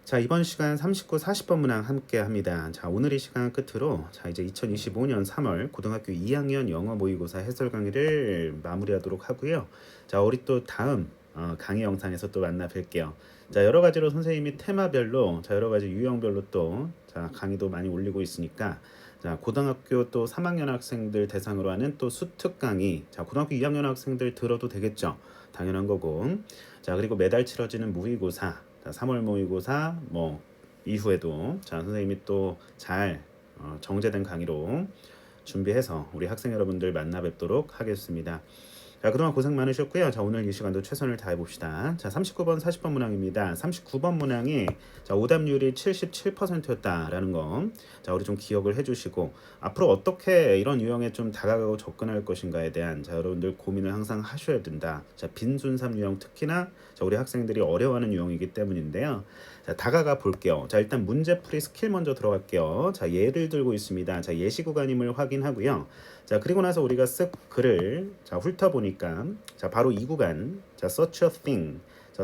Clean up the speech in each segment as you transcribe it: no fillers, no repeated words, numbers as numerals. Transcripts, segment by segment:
자, 이번 시간 39, 40번 문항 함께 합니다. 자, 오늘 이 시간 끝으로 자, 이제 2025년 3월 고등학교 2학년 영어 모의고사 해설 강의를 마무리하도록 하고요. 자, 우리 또 다음 강의 영상에서 또 만나 뵐게요. 자, 여러 가지로 선생님이 테마별로 자, 여러 가지 유형별로 또 자, 강의도 많이 올리고 있으니까 자, 고등학교 또 3학년 학생들 대상으로 하는 또 수특 강의. 자, 고등학교 2학년 학생들 들어도 되겠죠. 당연한 거고. 자, 그리고 매달 치러지는 모의고사. 자, 3월 모의고사 뭐 이후에도 자, 선생님이 또 잘 정제된 강의로 준비해서 우리 학생 여러분들 만나 뵙도록 하겠습니다. 자, 그동안 고생 많으셨고요. 자, 오늘 이 시간도 최선을 다해 봅시다. 자, 39번, 40번 문항입니다. 39번 문항이 자, 오답률이 77%였다라는 거. 자, 우리 좀 기억을 해 주시고 앞으로 어떻게 이런 유형에 좀 다가가고 접근할 것인가에 대한 자, 여러분들 고민을 항상 하셔야 된다. 자, 빈순삼 유형 특히나 자, 우리 학생들이 어려워하는 유형이기 때문인데요. 자, 다가가 볼게요. 자, 일단 문제풀이 스킬 먼저 들어갈게요. 자, 예를 들고 있습니다. 자, 예시 구간임을 확인하고요. 자, 그리고 나서 우리가 쓱 글을 자, 훑어보니까 자, 바로 이 구간 자, such a thing 자,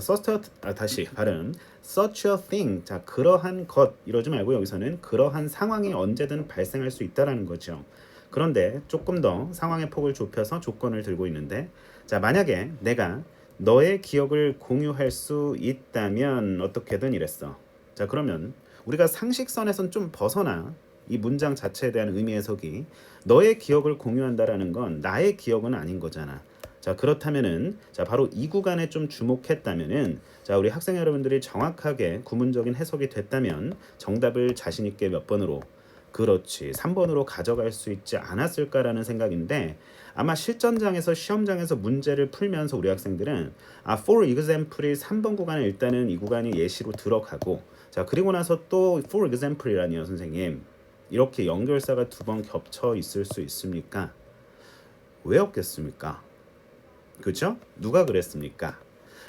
다시 발음 such a thing 자, 그러한 것 이러지 말고 여기서는 그러한 상황이 언제든 발생할 수 있다라는 거죠. 그런데 조금 더 상황의 폭을 좁혀서 조건을 들고 있는데 자, 만약에 내가 너의 기억을 공유할 수 있다면 어떻게든 이랬어. 자, 그러면 우리가 상식선에선 좀 벗어나 이 문장 자체에 대한 의미 해석이 너의 기억을 공유한다라는 건 나의 기억은 아닌 거잖아. 자, 그렇다면은 자, 바로 이 구간에 좀 주목했다면은 자, 우리 학생 여러분들이 정확하게 구문적인 해석이 됐다면 정답을 자신 있게 몇 번으로 그렇지 3번으로 가져갈 수 있지 않았을까라는 생각인데 아마 실전장에서 시험장에서 문제를 풀면서 우리 학생들은 for example이 3번 구간에 일단은 이 구간이 예시로 들어가고 자, 그리고 나서 또 for example이라니요 선생님 이렇게 연결사가 두 번 겹쳐 있을 수 있습니까? 왜 없겠습니까? 그렇죠? 누가 그랬습니까?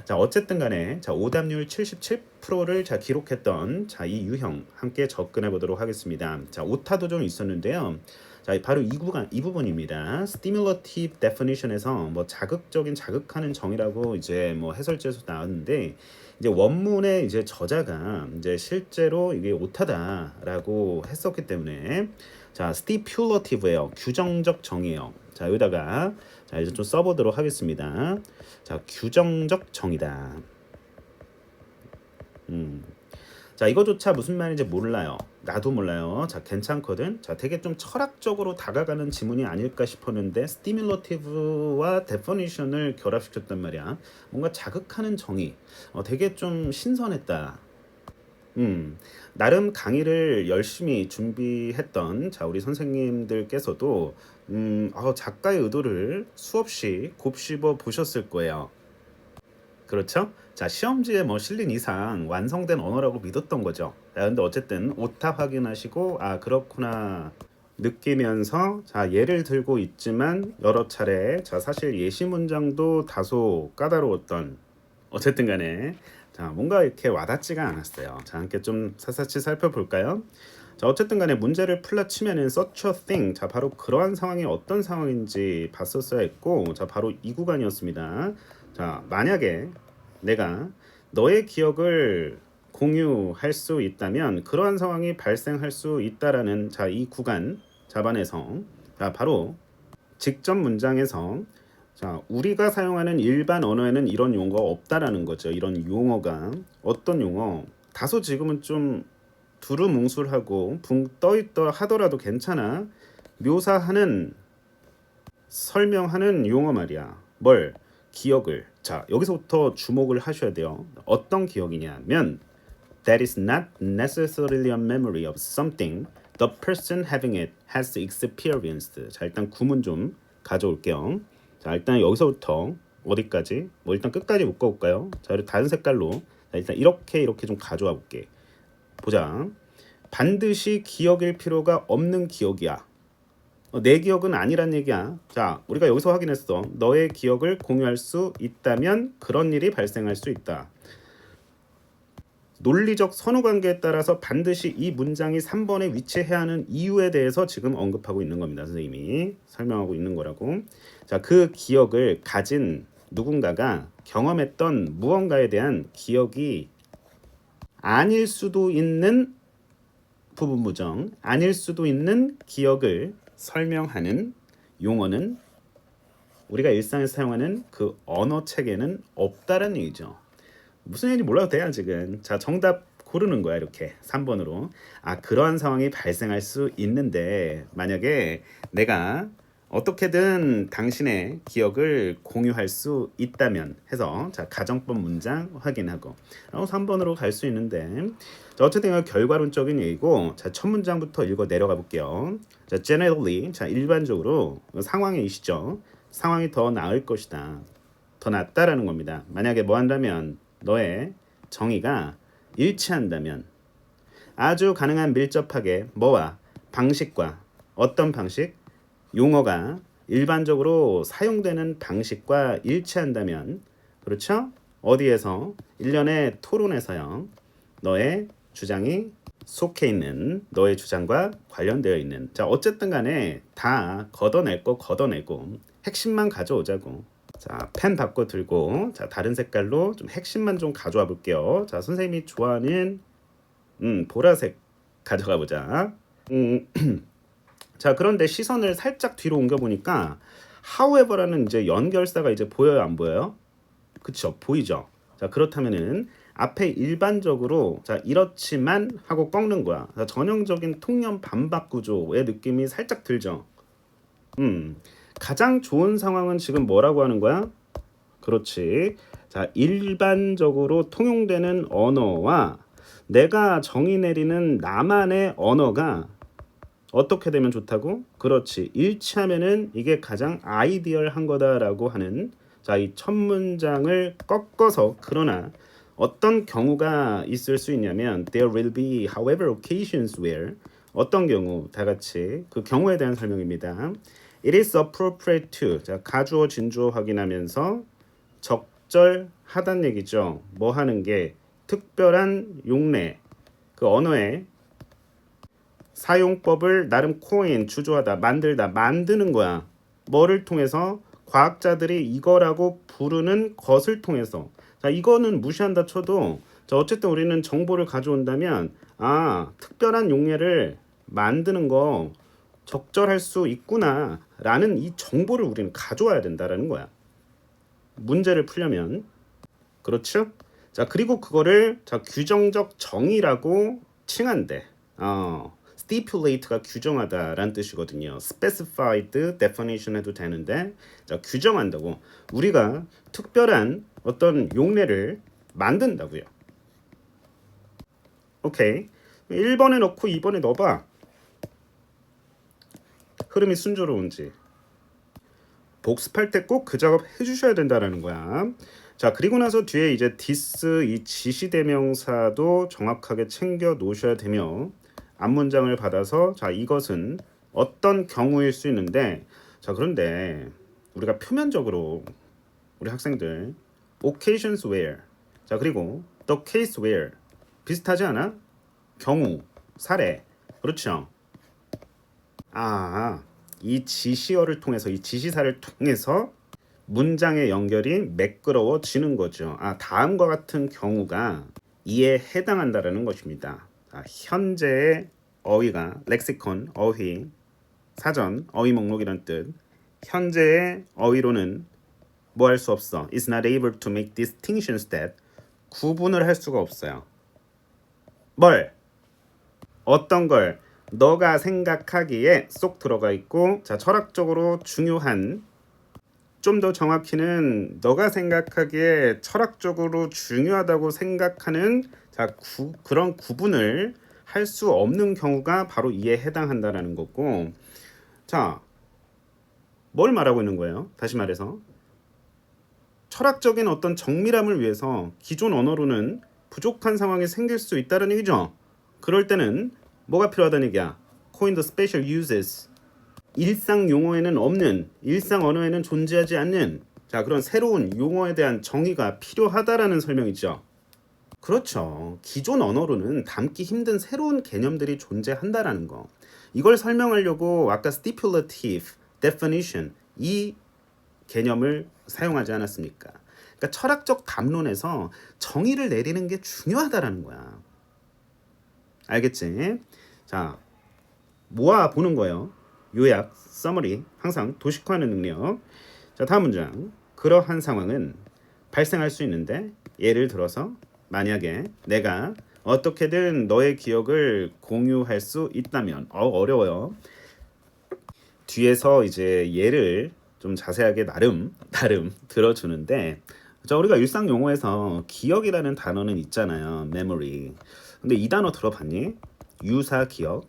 자, 어쨌든 간에 자, 오답률 77%를 자, 기록했던 자, 이 유형 함께 접근해 보도록 하겠습니다. 자, 오타도 좀 있었는데요. 자, 바로 이 구간 이 부분입니다. stimulative definition에서 뭐 자극적인 자극하는 정의라고 이제 뭐 해설지에서 나왔는데 이제 원문의 이제 저자가 이제 실제로 이게 오타다라고 했었기 때문에 자, stipulative예요. 규정적 정의예요. 자, 여기다가 자, 이제 좀 써보도록 하겠습니다. 자, 규정적 정의다. 자, 이거조차 무슨 말인지 몰라요. 나도 몰라요. 자, 괜찮거든. 자, 되게 좀 철학적으로 다가가는 지문이 아닐까 싶었는데 stimulative와 definition을 결합시켰단 말이야. 뭔가 자극하는 정의. 되게 좀 신선했다. 나름 강의를 열심히 준비했던 자, 우리 선생님들께서도 작가의 의도를 수없이 곱씹어 보셨을 거예요. 그렇죠? 자, 시험지에 뭐 실린 이상 완성된 언어라고 믿었던 거죠. 자, 근데 어쨌든 오타 확인하시고 그렇구나 느끼면서 자, 예를 들고 있지만 여러 차례 자, 사실 예시 문장도 다소 까다로웠던 어쨌든 간에 자, 뭔가 이렇게 와닿지가 않았어요. 자, 함께 좀 샅샅이 살펴볼까요? 자, 어쨌든 간에 문제를 풀라 치면은 such a thing 자, 바로 그러한 상황이 어떤 상황인지 봤었어야 했고 자, 바로 이 구간이었습니다. 자, 만약에 내가 너의 기억을 공유할 수 있다면 그러한 상황이 발생할 수 있다라는 자, 이 구간 잡아내서 자, 바로 직접 문장에서 자, 우리가 사용하는 일반 언어에는 이런 용어가 없다라는 거죠. 이런 용어가 어떤 용어? 다소 지금은 좀 두루뭉술하고 붕 떠있다 하더라도 괜찮아. 묘사하는 설명하는 용어 말이야. 뭘? 기억을. 자, 여기서부터 주목을 하셔야 돼요. 어떤 기억이냐면 That is not necessarily a memory of something the person having it has experienced. 자, 일단 구문 좀 가져올게요. 자, 일단 여기서부터 어디까지? 뭐 일단 끝까지 묶어볼까요? 자, 다른 색깔로 자, 일단 이렇게 좀 가져와 볼게. 보자. 반드시 기억일 필요가 없는 기억이야. 내 기억은 아니란 얘기야. 자, 우리가 여기서 확인했어. 너의 기억을 공유할 수 있다면 그런 일이 발생할 수 있다. 논리적 선후관계에 따라서 반드시 이 문장이 3번에 위치해야 하는 이유에 대해서 지금 언급하고 있는 겁니다. 선생님이 설명하고 있는 거라고. 자, 그 기억을 가진 누군가가 경험했던 무언가에 대한 기억이 아닐 수도 있는 부분부정, 아닐 수도 있는 기억을 설명하는 용어는 우리가 일상에서 사용하는 그 언어 체계는 없다는 얘기죠. 무슨 얘기인지 몰라도 돼 아직은. 자, 정답 고르는 거야 이렇게 3번으로. 아, 그러한 상황이 발생할 수 있는데 만약에 내가 어떻게든 당신의 기억을 공유할 수 있다면 해서 자, 가정법 문장 확인하고 3번으로 갈 수 있는데 자, 어쨌든 결과론적인 얘기고 자, 첫 문장부터 읽어 내려가 볼게요. 자, generally 자, 일반적으로 상황이시죠. 상황이 더 나을 것이다. 더 낫다라는 겁니다. 만약에 뭐 한다면 너의 정의가 일치한다면 아주 가능한 밀접하게 뭐와 방식과 어떤 방식? 용어가 일반적으로 사용되는 방식과 일치한다면 그렇죠? 어디에서? 일련의 토론에서요. 너의 주장이 속해 있는 너의 주장과 관련되어 있는 자 어쨌든 간에 다 걷어낼 거 걷어내고 핵심만 가져오자고. 자, 펜 바꿔 들고 자 다른 색깔로 좀 핵심만 좀 가져와 볼게요. 자, 선생님이 좋아하는 보라색 가져가 보자. 자, 그런데 시선을 살짝 뒤로 옮겨 보니까 however라는 이제 연결사가 이제 보여요, 안 보여요? 그쵸, 보이죠? 자, 그렇다면은 앞에 일반적으로 자 이렇지만 하고 꺾는 거야. 자, 전형적인 통념 반박 구조의 느낌이 살짝 들죠. 가장 좋은 상황은 지금 뭐라고 하는 거야? 그렇지. 자, 일반적으로 통용되는 언어와 내가 정의 내리는 나만의 언어가 어떻게 되면 좋다고? 그렇지. 일치하면은 이게 가장 아이디얼한 거다라고 하는 자, 이 첫 문장을 꺾어서 그러나 어떤 경우가 있을 수 있냐면 there will be however occasions where 어떤 경우 다 같이 그 경우에 대한 설명입니다. It is appropriate to 자, 가주어 진주어 확인하면서 적절하단 얘기죠. 뭐 하는 게 특별한 용례 그 언어의 사용법을 나름 코인 주조하다 만들다 만드는 거야. 뭐를 통해서 과학자들이 이거라고 부르는 것을 통해서 자 이거는 무시한다 쳐도 자 어쨌든 우리는 정보를 가져온다면 아 특별한 용례를 만드는 거 적절할 수 있구나 라는 이 정보를 우리는 가져와야 된다라는 거야. 문제를 풀려면 그렇죠? 자 그리고 그거를 자 규정적 정의라고 칭한대. stipulate가 규정하다라는 뜻이거든요. specified definition 해도 되는데 자 규정한다고 우리가 특별한 어떤 용례를 만든다고요. 오케이 1번에 넣고 2번에 넣어봐. 흐름이 순조로운지. 복습할 때 꼭 그 작업 해주셔야 된다라는 거야. 자 그리고 나서 뒤에 이제 this 이 지시대명사도 정확하게 챙겨 놓으셔야 되며 앞문장을 받아서 자 이것은 어떤 경우일 수 있는데 자 그런데 우리가 표면적으로 우리 학생들 occasions where 자 그리고 the case where 비슷하지 않아? 경우, 사례 그렇죠? 이 지시어를 통해서 이 지시사를 통해서 문장의 연결이 매끄러워지는 거죠. 다음과 같은 경우가 이에 해당한다라는 것입니다. 현재의 어휘가 렉시콘, 어휘, 사전, 어휘 목록이란 뜻. 현재의 어휘로는 뭐 할 수 없어. Is not able to make distinctions that 구분을 할 수가 없어요. 뭘? 어떤 걸? 너가 생각하기에 쏙 들어가 있고 자 철학적으로 중요한 좀 더 정확히는 너가 생각하기에 철학적으로 중요하다고 생각하는 자 그런 구분을 할 수 없는 경우가 바로 이에 해당한다라는 거고 자 뭘 말하고 있는 거예요? 다시 말해서 철학적인 어떤 정밀함을 위해서 기존 언어로는 부족한 상황이 생길 수 있다는 얘기죠. 그럴 때는 뭐가 필요하다는 얘기야? Coin the special uses 일상 용어에는 없는 일상 언어에는 존재하지 않는 자 그런 새로운 용어에 대한 정의가 필요하다라는 설명이죠. 그렇죠. 기존 언어로는 담기 힘든 새로운 개념들이 존재한다라는 거. 이걸 설명하려고 아까 stipulative definition 이 개념을 사용하지 않았습니까? 그러니까 철학적 담론에서 정의를 내리는 게 중요하다라는 거야. 알겠지? 자, 모아 보는 거예요. 요약, 서머리, 항상 도식화하는 능력. 자, 다음 문장. 그러한 상황은 발생할 수 있는데 예를 들어서 만약에 내가 어떻게든 너의 기억을 공유할 수 있다면 어려워요. 뒤에서 이제 예를 좀 자세하게 나름 들어주는데 자, 우리가 일상 용어에서 기억이라는 단어는 있잖아요. memory. 근데 이 단어 들어봤니? 유사 기억.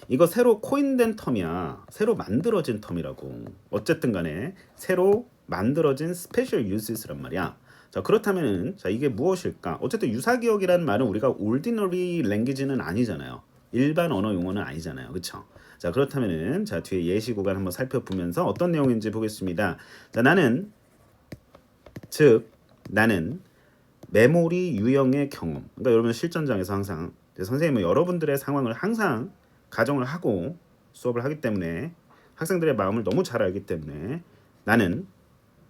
이거 새로 코인된 텀이야. 새로 만들어진 텀이라고. 어쨌든 간에 새로 만들어진 스페셜 유스란 말이야. 자, 그렇다면은 자, 이게 무엇일까? 어쨌든 유사기억이라는 말은 우리가 ordinary language는 아니잖아요. 일반 언어 용어는 아니잖아요. 그렇죠? 자, 그렇다면은 자, 뒤에 예시 구간 한번 살펴보면서 어떤 내용인지 보겠습니다. 자, 나는 메모리 유형의 경험. 그러니까 여러분 실전장에서 항상 선생님은 여러분들의 상황을 항상 가정을 하고 수업을 하기 때문에 학생들의 마음을 너무 잘 알기 때문에 나는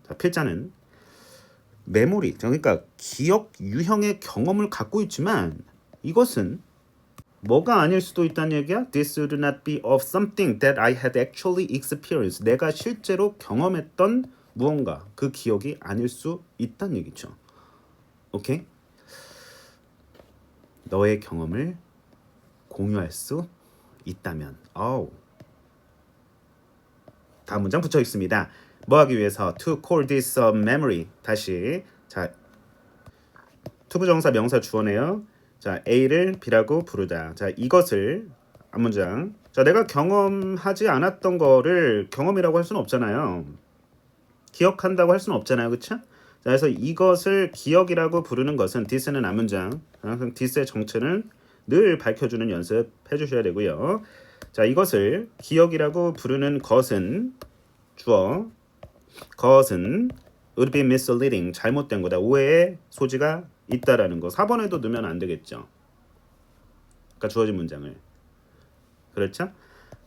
자, 필자는 메모리 그러니까 기억 유형의 경험을 갖고 있지만 이것은 뭐가 아닐 수도 있다는 얘기야. This would not be of something that I had actually experienced. 내가 실제로 경험했던 무언가 그 기억이 아닐 수 있다는 얘기죠. 오케이? 너의 경험을 공유할 수 있다면 다음 문장 붙여 있습니다. 뭐 하기 위해서 to call this a memory. 다시 자 투부정사 명사 주어네요. 자 A를 B라고 부르다. 자 이것을 앞문장. 자 내가 경험하지 않았던 거를 경험이라고 할 수는 없잖아요. 기억한다고 할 수는 없잖아요. 그렇죠? 자 그래서 이것을 기억이라고 부르는 것은 this는 앞문장. 항상 this의 정체는 늘 밝혀주는 연습 해주셔야 되고요. 자 이것을 기억이라고 부르는 것은 주어 것은 would be misleading 잘못된 거다. 오해의 소지가 있다라는 거. 4번에도 넣으면 안 되겠죠. 그러니까 주어진 문장을. 그렇죠?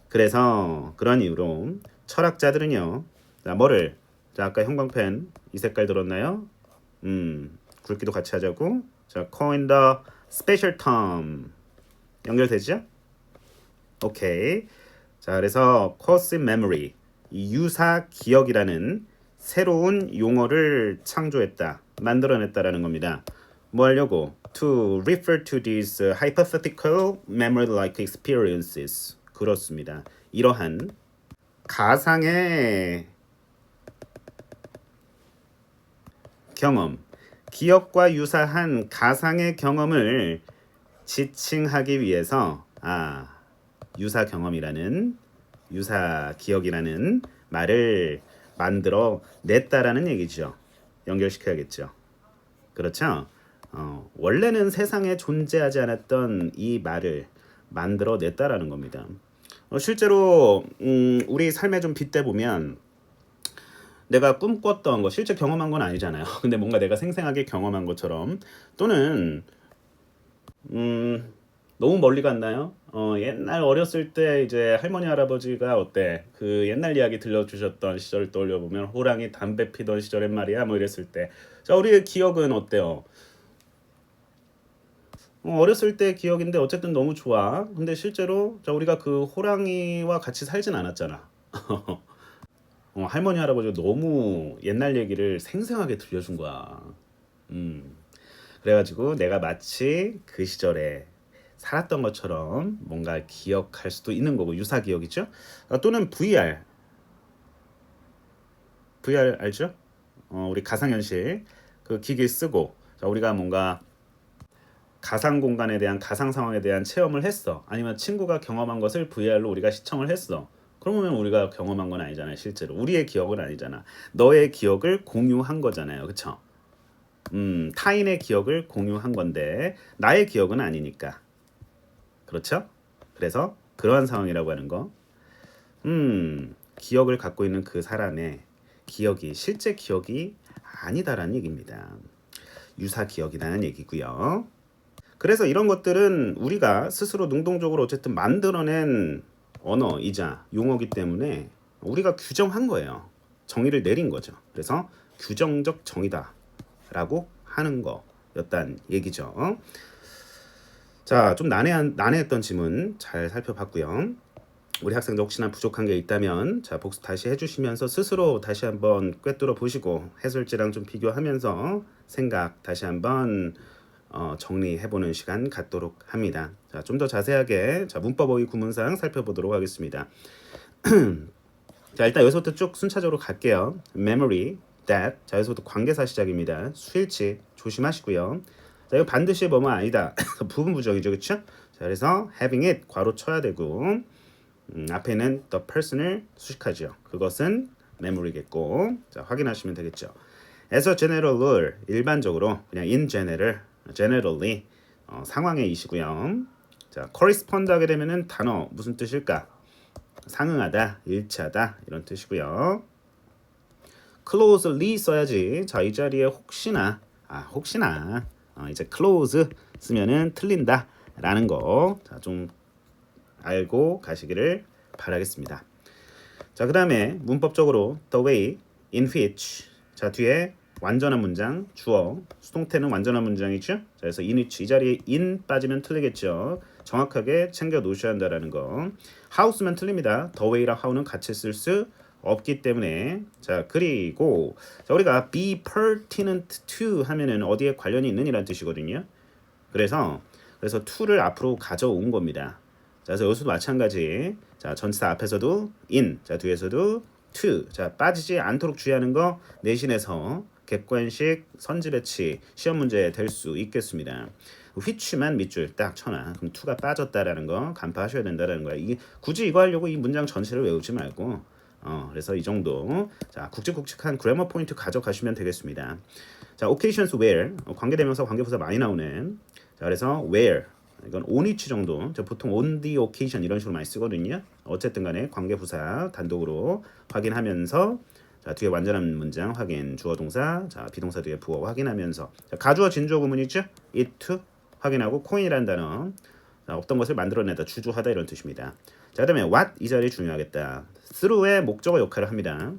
그래서 그런 이유로 철학자들은요. 자 뭐를 자 아까 형광펜 이 색깔 들었나요? 굵기도 같이 하자고. 자 coin the special term 연결되죠? 오케이. 자 그래서 course memory 이 유사 기억이라는 새로운 용어를 창조했다, 만들어냈다라는 겁니다. 뭐 하려고? To refer to these hypothetical memory-like experiences. 그렇습니다. 이러한 가상의 경험, 기억과 유사한 가상의 경험을 지칭하기 위해서 유사 경험이라는 유사 기억이라는 말을 만들어 냈다라는 얘기죠. 연결시켜야겠죠. 그렇죠? 원래는 세상에 존재하지 않았던 이 말을 만들어 냈다라는 겁니다. 실제로 우리 삶에 좀 빗대 보면 내가 꿈꿨던 거 실제 경험한 건 아니잖아요. 근데 뭔가 내가 생생하게 경험한 것처럼 또는 너무 멀리 갔나요? 옛날 어렸을 때 이제 할머니 할아버지가 어때? 그 옛날 이야기 들려주셨던 시절 떠올려 보면 호랑이 담배 피던 시절엔 말이야 뭐 이랬을 때. 자 우리의 기억은 어때요? 어렸을 때 기억인데 어쨌든 너무 좋아. 근데 실제로 자 우리가 그 호랑이와 같이 살진 않았잖아. 할머니 할아버지가 너무 옛날 얘기를 생생하게 들려준 거야. 그래가지고 내가 마치 그 시절에 살았던 것처럼 뭔가 기억할 수도 있는 거고 유사 기억이죠. 또는 VR 알죠? 우리 가상현실 그 기기 쓰고 자, 우리가 뭔가 가상 공간에 대한 가상 상황에 대한 체험을 했어. 아니면 친구가 경험한 것을 VR로 우리가 시청을 했어. 그러면 우리가 경험한 건 아니잖아요. 실제로 우리의 기억은 아니잖아. 너의 기억을 공유한 거잖아요. 그쵸? 타인의 기억을 공유한 건데 나의 기억은 아니니까. 그렇죠? 그래서 그러한 상황이라고 하는 거. 기억을 갖고 있는 그 사람의 기억이 실제 기억이 아니다라는 얘기입니다. 유사 기억이라는 얘기고요. 그래서 이런 것들은 우리가 스스로 능동적으로 어쨌든 만들어낸 언어이자 용어기 때문에 우리가 규정한 거예요. 정의를 내린 거죠. 그래서 규정적 정의다라고 하는 거. 였단 얘기죠. 자, 좀 난해했던 지문 잘 살펴봤고요. 우리 학생들 혹시나 부족한 게 있다면 자, 복습 다시 해주시면서 스스로 다시 한번 꿰뚫어 보시고 해설지랑 좀 비교하면서 생각 다시 한번 정리해보는 시간 갖도록 합니다. 자, 좀 더 자세하게 자, 문법어휘 구문상 살펴보도록 하겠습니다. 자, 일단 여기서부터 쭉 순차적으로 갈게요. memory, that. 자, 여기서부터 관계사 시작입니다. 수일치 조심하시고요. 자, 이거 반드시 뭐뭐 아니다. 부분 부정이죠, 그렇죠? 자, 그래서 having it 괄호 쳐야 되고 앞에는 the person을 수식하죠. 그것은 memory겠고, 자, 확인하시면 되겠죠. as a general rule, 일반적으로 그냥 in general, generally 상황의 이시고요. 자, correspond 하게 되면은 단어 무슨 뜻일까? 상응하다, 일치하다 이런 뜻이고요. closely 써야지. 자, 이 자리에 혹시나 이제 close 쓰면은 틀린다 라는 거 자, 좀 알고 가시기를 바라겠습니다. 자, 그 다음에 문법적으로 the way in which 자, 뒤에 완전한 문장 주어 수동태는 완전한 문장이죠. 자, 그래서 in which 이 자리에 in 빠지면 틀리겠죠. 정확하게 챙겨 놓으셔야 한다라는 거. how 쓰면 틀립니다. the way랑 how는 같이 쓸 수 없기 때문에 자, 그리고 자, 우리가 be pertinent to 하면은 어디에 관련이 있는 이란 뜻이거든요. 그래서 to를 앞으로 가져온 겁니다. 자, 그래서 여기서도 마찬가지. 자, 전치사 앞에서도 in, 자, 뒤에서도 to. 자, 빠지지 않도록 주의하는 거 내신에서 객관식 선지 배치 시험 문제 될 수 있겠습니다. which만 밑줄 딱 쳐놔. 그럼 to가 빠졌다라는 거 간파하셔야 된다라는 거야. 이게 굳이 이거 하려고 이 문장 전체를 외우지 말고 그래서 이 정도. 자, 굵직굵직한 그래머 포인트 가져가시면 되겠습니다. 자, occasions where 관계대명사 관계부사 많이 나오는. 자, 그래서 where 이건 on which 정도. 보통 on the occasion 이런 식으로 많이 쓰거든요. 어쨌든 간에 관계부사 단독으로 확인하면서 자, 뒤에 완전한 문장 확인 주어 동사 자, 비동사 뒤에 부어 확인하면서 자, 가주어 진주어 구문이죠. it to 확인하고 coin이라는 단어 자, 없던 것을 만들어내다 주주하다 이런 뜻입니다. 자, 그다음에 what 이 자리 중요하겠다. through의 목적어 역할을 합니다.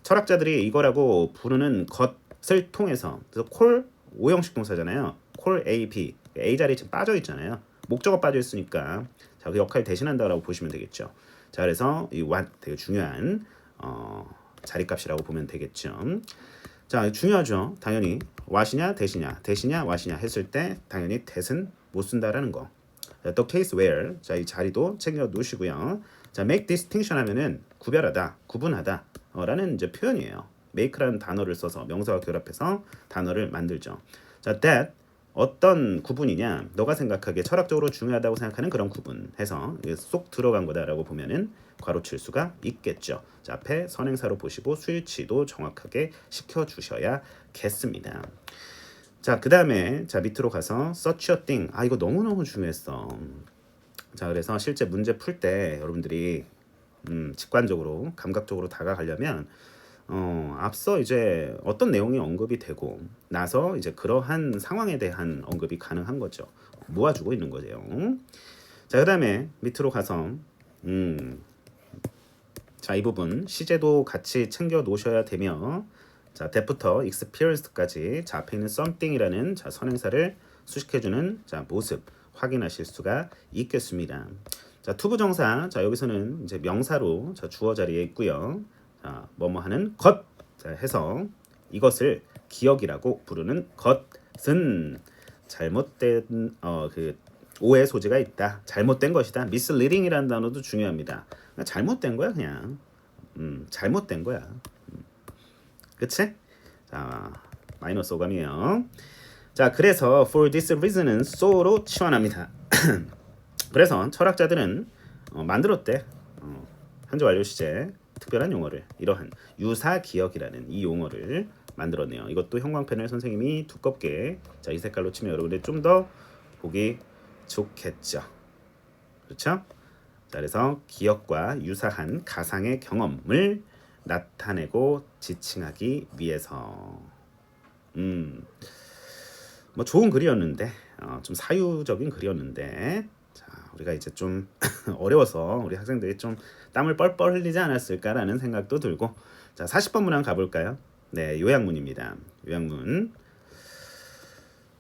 철학자들이 이거라고 부르는 것을 통해서 그래서 call 오형식 동사잖아요. call A, B A 자리에 지금 빠져 있잖아요. 목적어 빠져 있으니까 자, 그 역할 대신한다라고 보시면 되겠죠. 자, 그래서 이 what 되게 중요한 자리값이라고 보면 되겠죠. 자, 중요하죠. 당연히 what이냐 대시냐 what이냐 했을 때 당연히 that은 못 쓴다라는 거. 자, the case where 자, 이 자리도 챙겨 놓으시고요. 자, make distinction 하면은 구별하다, 구분하다 라는 이제 표현이에요. make라는 단어를 써서 명사와 결합해서 단어를 만들죠. 자, that 어떤 구분이냐? 너가 생각하기에 철학적으로 중요하다고 생각하는 그런 구분해서 쏙 들어간 거다라고 보면은 괄호칠 수가 있겠죠. 자, 앞에 선행사로 보시고 수일치도 정확하게 시켜주셔야겠습니다. 자, 그 다음에 자, 밑으로 가서 such a thing. 이거 너무너무 중요했어. 자, 그래서 실제 문제 풀 때 여러분들이 직관적으로 감각적으로 다가가려면 앞서 이제 어떤 내용이 언급이 되고 나서 이제 그러한 상황에 대한 언급이 가능한 거죠. 모아주고 있는 거죠. 자, 그다음에 밑으로 가서 자, 이 부분 시제도 같이 챙겨 놓으셔야 되며 자, that부터 experienced까지 자, 앞에 있는 something이라는 자, 선행사를 수식해주는 자, 모습 확인하실 수가 있겠습니다. 자, 투부정사 자, 여기서는 이제 명사로 자, 주어 자리에 있고요. 자, 뭐뭐 하는 것 자, 해서 이것을 기억이라고 부르는 것은 잘못된 그 오해 소지가 있다. 잘못된 것이다. misleading이라는 단어도 중요합니다. 그러니까 잘못된 거야 그냥. 잘못된 거야. 그치? 자, 마이너스 오감이에요. 자, 그래서 for this reason은 so로 치환합니다. 그래서 철학자들은 만들었대. 현재 완료 시제 특별한 용어를 이러한 유사기억이라는 이 용어를 만들었네요. 이것도 형광펜을 선생님이 두껍게 자, 이 색깔로 치면 여러분들 좀 더 보기 좋겠죠. 그렇죠? 자, 그래서 기억과 유사한 가상의 경험을 나타내고 지칭하기 위해서 뭐 좋은 글이었는데 좀 사유적인 글이었는데 자, 우리가 이제 좀 어려워서 우리 학생들이 좀 땀을 뻘뻘 흘리지 않았을까라는 생각도 들고 자, 40번 문항 가볼까요? 네, 요약문입니다. 요약문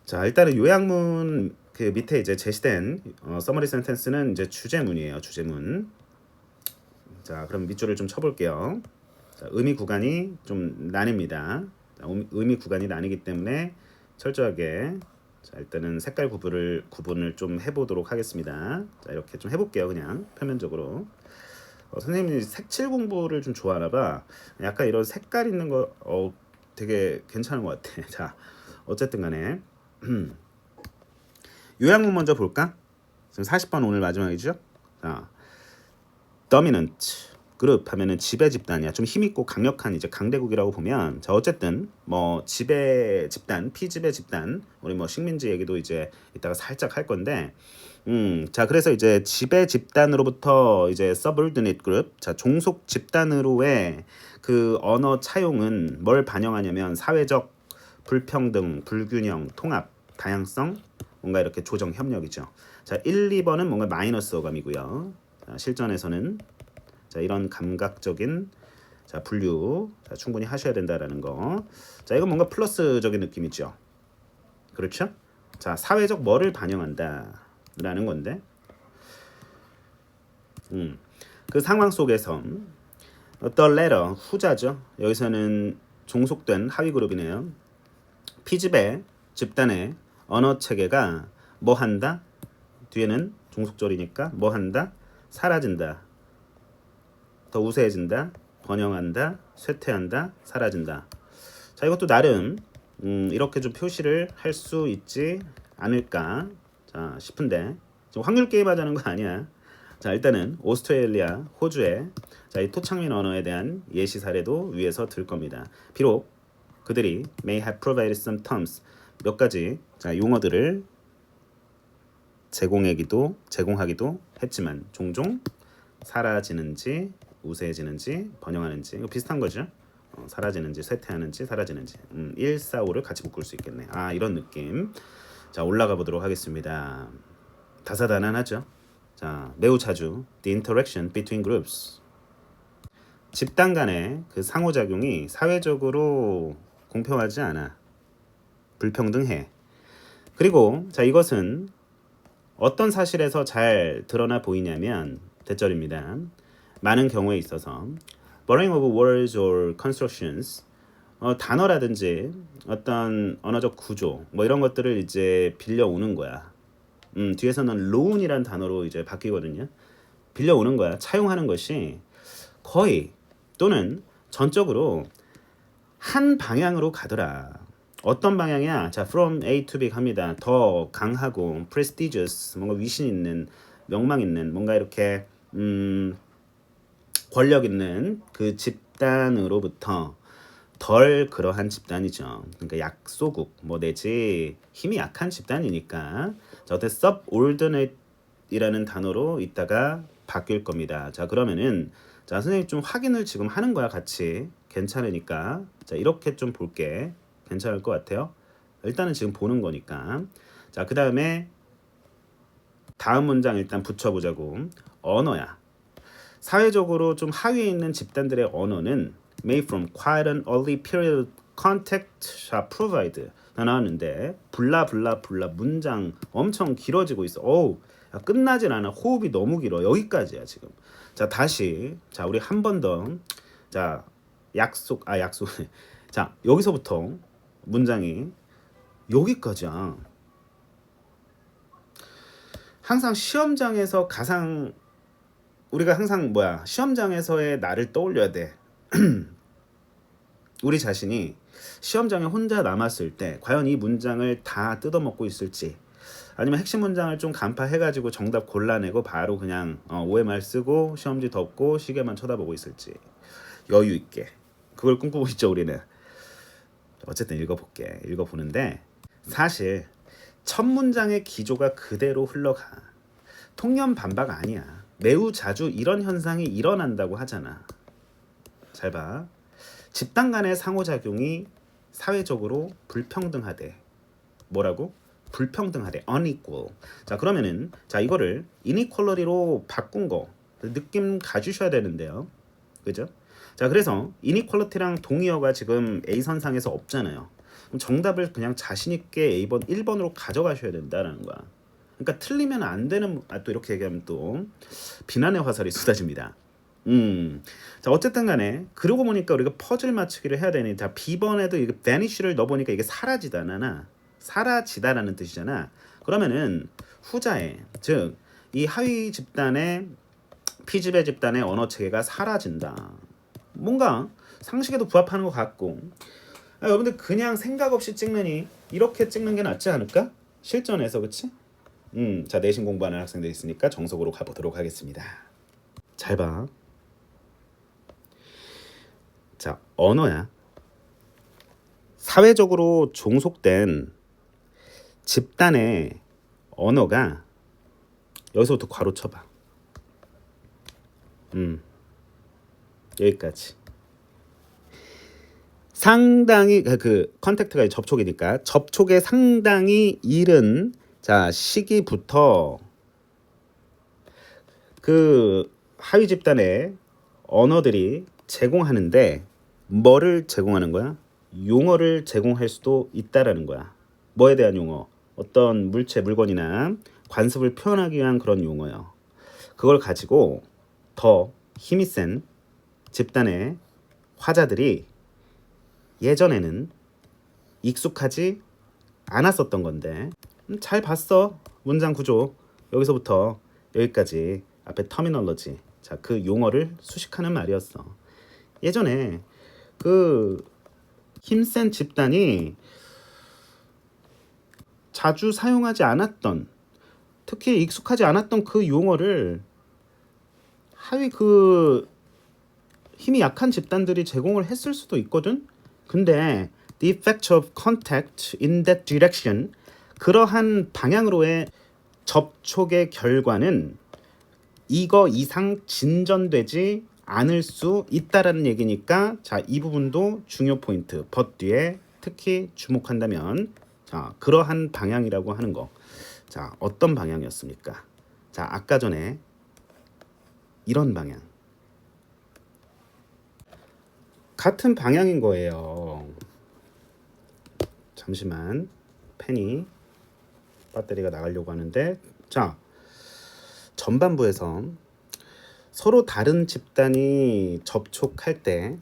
자, 일단은 요약문 그 밑에 이제 제시된 서머리 센텐스는 이제 주제문이에요. 주제문. 자, 그럼 밑줄을 좀 쳐볼게요. 자, 의미 구간이 좀 나뉩니다. 자, 의미 구간이 나뉘기 때문에 철저하게 자, 일단은 색깔 구분을 좀 해보도록 하겠습니다. 자, 이렇게 좀 해볼게요. 그냥 표면적으로. 선생님이 색칠 공부를 좀 좋아하나 봐. 약간 이런 색깔 있는 거 되게 괜찮은 것 같아. 자, 어쨌든 간에 요약문 먼저 볼까? 지금 40번 오늘 마지막이죠? 자, dominant 그룹 하면은 지배 집단이야. 좀 힘있고 강력한 이제 강대국이라고 보면 자, 어쨌든 뭐 지배 집단, 피지배 집단, 우리 뭐 식민지 얘기도 이제 이따가 살짝 할 건데 자, 그래서 이제 지배 집단으로부터 이제 subordinate group, 자, 종속 집단으로의 그 언어 차용은 뭘 반영하냐면 사회적 불평등, 불균형, 통합, 다양성, 뭔가 이렇게 조정 협력이죠. 자, 1, 2번은 뭔가 마이너스 어감이고요. 자, 실전에서는 자, 이런 감각적인 자, 분류 자, 충분히 하셔야 된다라는 거. 자, 이건 뭔가 플러스적인 느낌이죠. 그렇죠? 자, 사회적 뭐를 반영한다라는 건데, 그 상황 속에서 the latter 후자죠. 여기서는 종속된 하위 그룹이네요. 피지배 집단의 언어 체계가 뭐 한다? 뒤에는 종속절이니까 뭐 한다? 사라진다. 더 우세해진다. 번영한다. 쇠퇴한다. 사라진다. 자, 이것도 나름 이렇게 좀 표시를 할 수 있지 않을까 자, 싶은데 지금 확률 게임 하자는 거 아니야. 자, 일단은 오스트레일리아, 호주의 자, 이 토착민 언어에 대한 예시 사례도 위에서 들 겁니다. 비록 그들이 may have provided some terms 몇 가지 자, 용어들을 제공하기도 했지만 종종 사라지는지 우세해지는지 번영하는지 이거 비슷한 거죠. 사라지는지 쇠퇴하는지 사라지는지 1, 4, 5를 같이 묶을 수 있겠네. 아, 이런 느낌. 자, 올라가 보도록 하겠습니다. 다사다난하죠. 자, 매우 자주 the interaction between groups 집단 간의 그 상호작용이 사회적으로 공평하지 않아. 불평등해. 그리고 자, 이것은 어떤 사실에서 잘 드러나 보이냐면 대절입니다. 많은 경우에 있어서 borrowing of words or constructions 단어라든지 어떤 언어적 구조 뭐 이런 것들을 이제 빌려오는 거야. 뒤에서는 loan이란 단어로 이제 바뀌거든요. 빌려오는 거야. 차용하는 것이 거의 또는 전적으로 한 방향으로 가더라. 어떤 방향이야? 자, from A to B 갑니다. 더 강하고 prestigious 뭔가 위신 있는 명망 있는 뭔가 이렇게 권력 있는 그 집단으로부터 덜 그러한 집단이죠. 그러니까 약소국 뭐 내지 힘이 약한 집단이니까 자, 어때 subordinate이라는 단어로 이따가 바뀔 겁니다. 자, 그러면은 자, 선생님 좀 확인을 지금 하는 거야 같이 괜찮으니까 자, 이렇게 좀 볼게. 괜찮을 것 같아요. 일단은 지금 보는 거니까 자, 그 다음에 다음 문장 일단 붙여보자고. 언어야. 사회적으로 좀 하위에 있는 집단들의 언어는 made from quite an early period contact provide 다 나왔는데 블라블라 문장 엄청 길어지고 있어. 어우, 야, 끝나질 않아. 호흡이 너무 길어. 여기까지야 지금. 자, 다시 자, 우리 한 번 더. 자, 약속. 자, 여기서부터 문장이 여기까지야. 항상 시험장에서 우리가 항상 시험장에서의 나를 떠올려야 돼. 우리 자신이 시험장에 혼자 남았을 때 과연 이 문장을 다 뜯어먹고 있을지 아니면 핵심 문장을 좀 간파해가지고 정답 골라내고 바로 그냥 OMR 쓰고 시험지 덮고 시계만 쳐다보고 있을지 여유 있게 그걸 꿈꾸고 있죠 우리는. 어쨌든 읽어보는데 사실 첫 문장의 기조가 그대로 흘러가. 통념 반박 아니야. 매우 자주 이런 현상이 일어난다고 하잖아. 잘 봐. 집단 간의 상호작용이 사회적으로 불평등하대. 뭐라고? 불평등하대. unequal. 자, 그러면은 자, 이거를 inequality로 바꾼 거 느낌 가주셔야 되는데요. 그죠? 자, 그래서 inequality랑 동의어가 지금 A선상에서 없잖아요. 그럼 정답을 그냥 자신 있게 A번 1번으로 가져가셔야 된다라는 거야. 그러니까 틀리면 안 되는 또 이렇게 얘기하면 또 비난의 화살이 쏟아집니다. 자 어쨌든 간에 그러고 보니까 우리가 퍼즐 맞추기를 해야 되니 자 B번에도 이게 vanish를 넣어보니까 이게 사라지다라는 뜻이잖아. 그러면은 후자에 즉 이 하위 집단의 P집의 집단의 언어 체계가 사라진다. 뭔가 상식에도 부합하는 것 같고 여러분들 그냥 생각 없이 찍느니 이렇게 찍는 게 낫지 않을까? 실전에서 그치? 자 내신 공부하는 학생들 있으니까 정석으로 가보도록 하겠습니다. 잘 봐. 자 언어야. 사회적으로 종속된 집단의 언어가 여기서부터 괄호 쳐봐. 여기까지. 상당히 그 컨택트가 접촉이니까 접촉에 상당히 이른 자 시기부터 그 하위 집단의 언어들이 제공하는데 뭐를 제공하는 거야? 용어를 제공할 수도 있다라는 거야. 뭐에 대한 용어? 어떤 물체, 물건이나 관습을 표현하기 위한 그런 용어요. 그걸 가지고 더 힘이 센 집단의 화자들이 예전에는 익숙하지 않았었던 건데 잘 봤어. 문장 구조 여기서부터 여기까지 앞에 터미널러지 자 그 용어를 수식하는 말이었어. 예전에 그 힘센 집단이 자주 사용하지 않았던 특히 익숙하지 않았던 그 용어를 하위 그 힘이 약한 집단들이 제공을 했을 수도 있거든. 근데 the effect of contact in that direction 그러한 방향으로의 접촉의 결과는 이거 이상 진전되지 않을 수 있다라는 얘기니까 자 이 부분도 중요 포인트 but 뒤에 특히 주목한다면 자 그러한 방향이라고 하는 거. 자 어떤 방향이었습니까? 자 아까 전에 이런 방향 같은 방향인 거예요. 잠시만 펜이 배터리가 나가려고 하는데 자 전반부에서 서로 다른 집단이 접촉할 때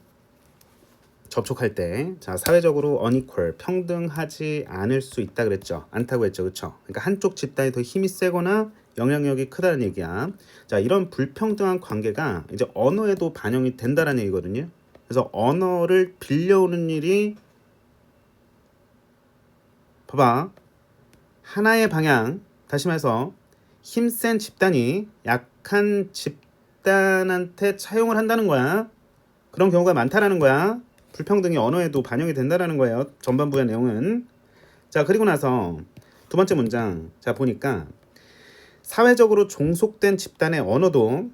자 사회적으로 unequal 평등하지 않을 수 있다 그랬죠. 않다고 했죠. 그렇죠? 그러니까 한쪽 집단이 더 힘이 세거나 영향력이 크다는 얘기야. 자 이런 불평등한 관계가 이제 언어에도 반영이 된다라는 얘기거든요. 그래서 언어를 빌려오는 일이 봐봐 하나의 방향 다시 말해서 힘센 집단이 약한 집단한테 차용을 한다는 거야. 그런 경우가 많다라는 거야. 불평등이 언어에도 반영이 된다라는 거예요. 전반부의 내용은. 자 그리고 나서 두 번째 문장 자 보니까 사회적으로 종속된 집단의 언어도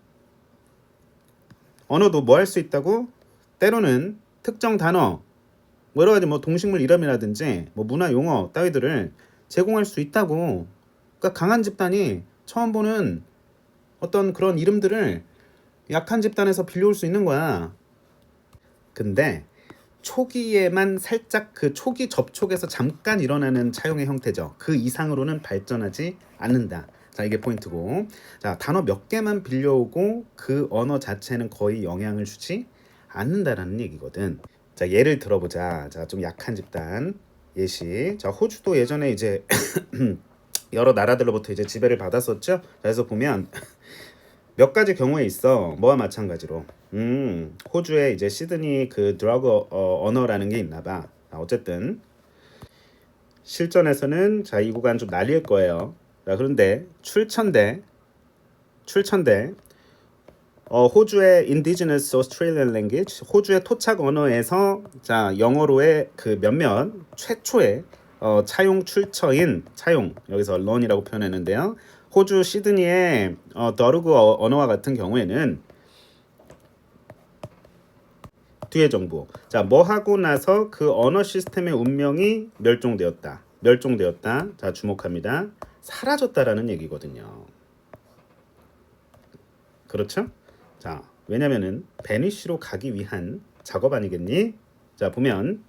뭐 할 수 있다고? 때로는 특정 단어 뭐 여러 가지 뭐 동식물 이름이라든지 뭐 문화 용어 따위들을 제공할 수 있다고. 그러니까 강한 집단이 처음 보는 어떤 그런 이름들을 약한 집단에서 빌려올 수 있는 거야. 근데 초기에만 살짝 그 초기 접촉에서 잠깐 일어나는 차용의 형태죠. 그 이상으로는 발전하지 않는다. 자 이게 포인트고 자 단어 몇 개만 빌려오고 그 언어 자체는 거의 영향을 주지 않는다라는 얘기거든. 자 예를 들어보자. 자 좀 약한 집단 예시. 자 호주도 예전에 이제 여러 나라들로부터 이제 지배를 받았었죠. 그래서 보면 몇 가지 경우에 있어. 뭐와 마찬가지로. 호주에 이제 시드니 그 드러그 언어라는 게 있나 봐. 어쨌든 실전에서는 자 이 구간 좀 날릴 거예요. 자 그런데 출처인데 호주의 Indigenous Australian Language 호주의 토착 언어에서 자 영어로의 그 몇몇 최초의 차용 출처인 차용 여기서 learn이라고 표현했는데요. 호주 시드니의 더루그 언어와 같은 경우에는 뒤에 정보. 자, 뭐 하고 나서 그 언어 시스템의 운명이 멸종되었다. 자, 주목합니다. 사라졌다라는 얘기거든요. 그렇죠? 자, 왜냐면은 베니쉬로 가기 위한 작업 아니겠니? 자, 보면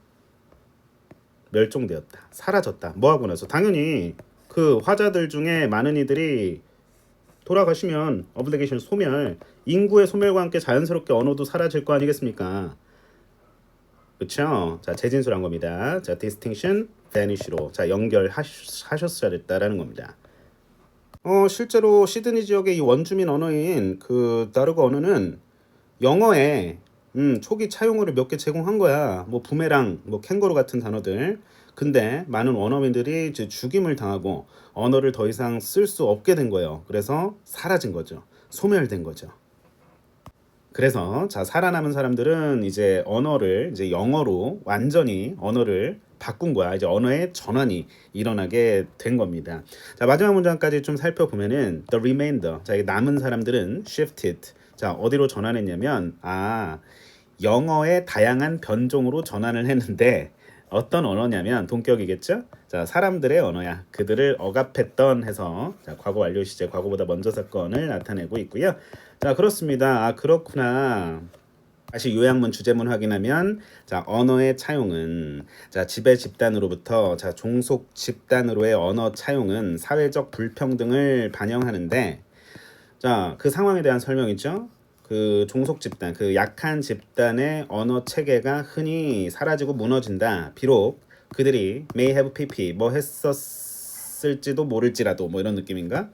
멸종되었다, 사라졌다. 뭐 하고 나서 당연히 그 화자들 중에 많은 이들이 돌아가시면 어블리게이션 소멸, 인구의 소멸과 함께 자연스럽게 언어도 사라질 거 아니겠습니까? 그렇죠? 자, 재진술한 겁니다. 자, distinction, vanish로 자 연결하셨어야 됐다라는 겁니다. 실제로 시드니 지역의 이 원주민 언어인 그 다르거 언어는 영어에 초기 차용어를 몇 개 제공한 거야. 뭐 부메랑, 뭐 캥거루 같은 단어들. 근데 많은 원어민들이 이제 죽임을 당하고 언어를 더 이상 쓸 수 없게 된 거예요. 그래서 사라진 거죠. 소멸된 거죠. 그래서 자 살아남은 사람들은 이제 언어를 이제 영어로 완전히 언어를 바꾼 거야. 이제 언어의 전환이 일어나게 된 겁니다. 자 마지막 문장까지 좀 살펴보면은 the remainder 자 남은 사람들은 shifted 자 어디로 전환했냐면 영어의 다양한 변종으로 전환을 했는데 어떤 언어냐면 동격이겠죠? 자 사람들의 언어야. 그들을 억압했던 해서 자 과거 완료 시제 과거보다 먼저 사건을 나타내고 있고요. 자 그렇습니다. 그렇구나. 다시 요약문 주제문 확인하면 자 언어의 차용은 자 지배 집단으로부터 자 종속 집단으로의 언어 차용은 사회적 불평등을 반영하는데 자 그 상황에 대한 설명이죠. 그 종속 집단, 그 약한 집단의 언어 체계가 흔히 사라지고 무너진다. 비록 그들이 may have pp 뭐 했었을지도 모를지라도 뭐 이런 느낌인가?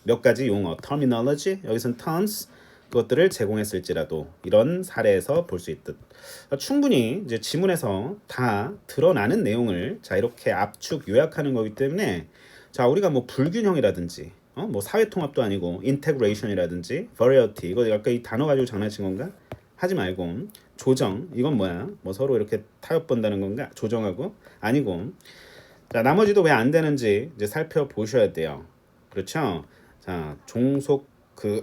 몇 가지 용어, terminology 여기선 terms 그것들을 제공했을지라도 이런 사례에서 볼 수 있듯 충분히 이제 지문에서 다 드러나는 내용을 자 이렇게 압축 요약하는 거기 때문에 자 우리가 뭐 불균형이라든지 뭐 사회통합도 아니고 인테그레이션이라든지 variety 이거 아까 이 단어 가지고 장난친 건가? 하지 말고 조정 이건 뭐야? 뭐 서로 이렇게 타협 본다는 건가? 조정하고 아니고 자 나머지도 왜 안 되는지 이제 살펴보셔야 돼요. 그렇죠? 자 종속 그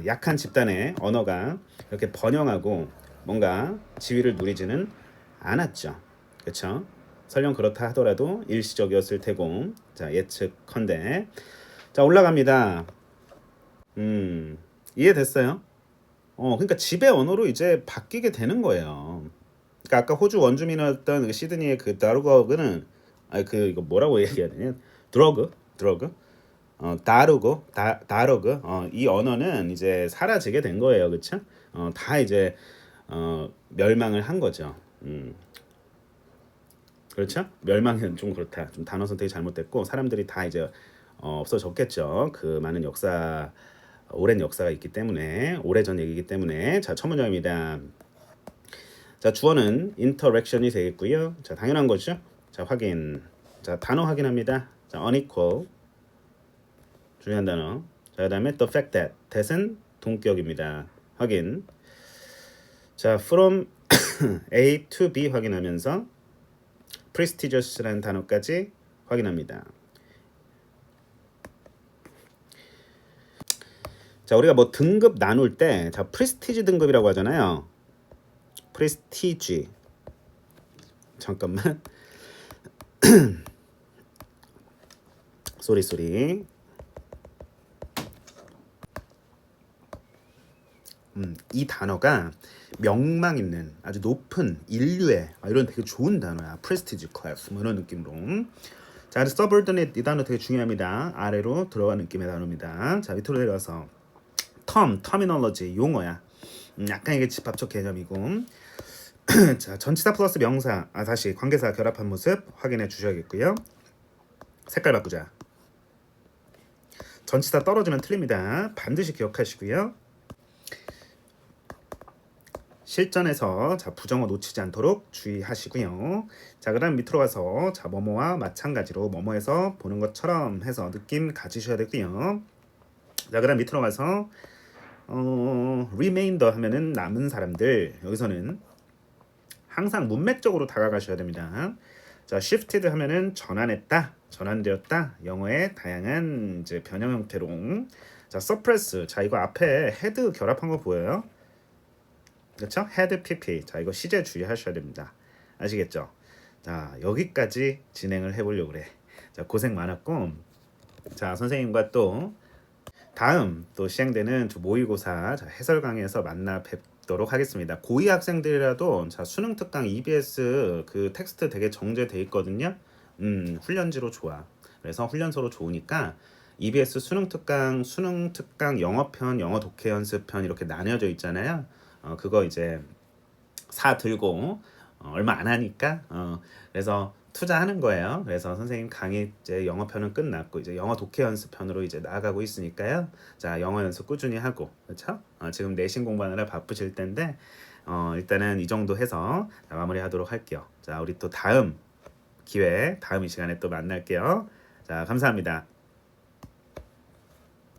약한 집단의 언어가 이렇게 번영하고 뭔가 지위를 누리지는 않았죠. 그렇죠? 설령 그렇다 하더라도 일시적이었을 테고 자 예측컨대 자 올라갑니다. 이해됐어요? 그러니까 지배 언어로 이제 바뀌게 되는 거예요. 그러니까 아까 호주 원주민이었던 그 시드니의 그 다루거는 이거 뭐라고 얘기해야 되냐? 드러그 다루그 이 언어는 이제 사라지게 된 거예요. 그렇죠? 다 이제 멸망을 한 거죠. 그렇죠? 멸망은 좀 그렇다. 좀 단어 선택이 잘못됐고 사람들이 다 이제 없어졌겠죠. 그 많은 역사 오랜 역사가 있기 때문에 오래전 얘기이기 때문에 자 첫 문장입니다. 자 주어는 interaction이 되겠고요. 자 당연한 거죠. 자 확인. 자 단어 확인합니다. 자 unequal 중요한 단어. 자 그다음에 the fact that that은 동격입니다. 확인. 자 from A to B 확인하면서 prestigious라는 단어까지 확인합니다. 자 우리가 뭐 등급 나눌 때 자 프레스티지 등급이라고 하잖아요. 프레스티지 잠깐만 쏘리 이 단어가 명망 있는 아주 높은 인류의 이런 되게 좋은 단어야. 프레스티지 클래스 뭐 이런 느낌으로. 자 subordinate 이 단어 되게 중요합니다. 아래로 들어간 느낌의 단어입니다. 자 밑으로 내려가서 terminology 용어야. 약간 이게 집합적 개념이고 자 전치사 플러스 명사 다시 관계사 결합한 모습 확인해 주셔야겠고요. 색깔 바꾸자. 전치사 떨어지면 틀립니다. 반드시 기억하시고요. 실전에서 자 부정어 놓치지 않도록 주의하시고요. 자 그다음 밑으로 가서 자 뭐뭐와 마찬가지로 뭐뭐에서 보는 것처럼 해서 느낌 가지셔야 되고요. 자 그다음 밑으로 가서 remainder 하면은 남은 사람들 여기서는 항상 문맥적으로 다가가셔야 됩니다. 자 shifted 하면은 전환했다, 전환되었다. 영어의 다양한 이제 변형 형태로. 자 suppress 자 이거 앞에 head 결합한 거 보여요? 그렇죠? head pp 자 이거 시제 주의하셔야 됩니다. 아시겠죠? 자 여기까지 진행을 해보려고 그래. 자 고생 많았고 자 선생님과 또 다음 또 시행되는 모의고사 해설 강의에서 만나 뵙 뵙도록 하겠습니다. 고2 학생들이라도 자 수능 특강 EBS 그 텍스트 되게 정제돼 있거든요. 훈련지로 좋아. 그래서 훈련소로 좋으니까 EBS 수능 특강 영어편, 영어 독해 연습편 이렇게 나뉘어져 있잖아요. 그거 이제 사 들고 얼마 안 하니까 그래서 투자하는 거예요. 그래서 선생님 강의 이제 영어편은 끝났고 이제 영어 독해 연습편으로 이제 나아가고 있으니까요. 자 영어 연습 꾸준히 하고 그렇죠? 지금 내신 공부하느라 바쁘실 텐데 일단은 이 정도 해서 마무리하도록 할게요. 자 우리 또 다음 기회에 다음 이 시간에 또 만날게요. 자 감사합니다.